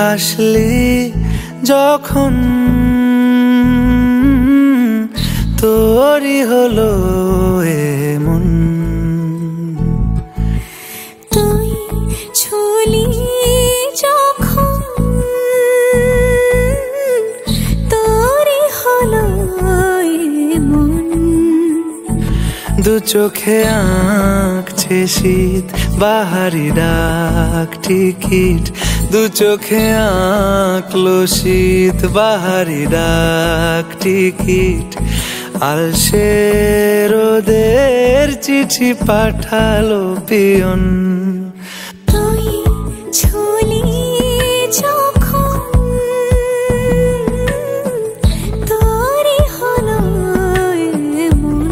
হাসলি যখন তোরই হলো এমন, তুই ছুলি যখন তোরই হলো এমন। দু চোখে আঁকছে শীত বাহারি ডাক টিকিট, দু চোখে আঁকলো শীত বাহারি ডাক টিকিট। আলসে রোদের চিঠি পাঠালো পিয়ন, তুই ছুলি যখন তোরই হলো এমন।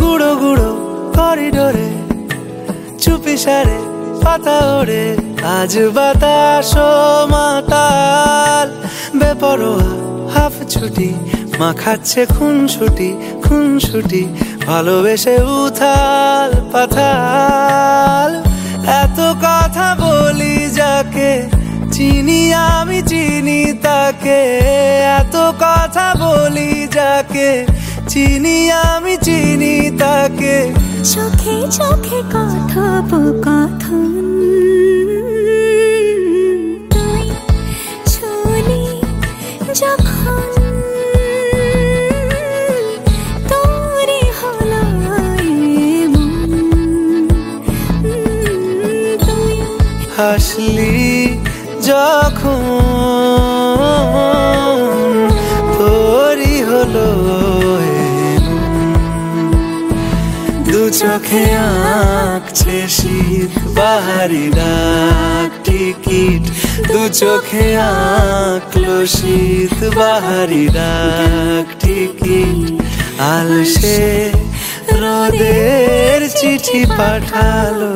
গুঁড়ো গুঁড়ো করিডোরে চুপি সারে পাতা ওড়ে, আজ বাতাস মাতাল বেপরোয়া হাফ ছুটি, মাখাচ্ছে খুনসুটি খুনসুটি, ভালোবেসে উথাল পাথাল। এত কথা বলি যাকে চিনি আমি চিনি তাকে, এত কথা বলি যাকে চিনি আমি চিনি তাকে। চোখে চোখে কথোপকথন, তুই ছুলি যখন তোরই হলো এমন। তুই হাসলি যখন তোরই হলো দু চোখে আঁকছে শীত বাহারি ডাক টিকিট, দু চোখে আঁকলো শীত বাহারি ডাক টিকিট। আলসে রোদের চিঠি পাঠালো।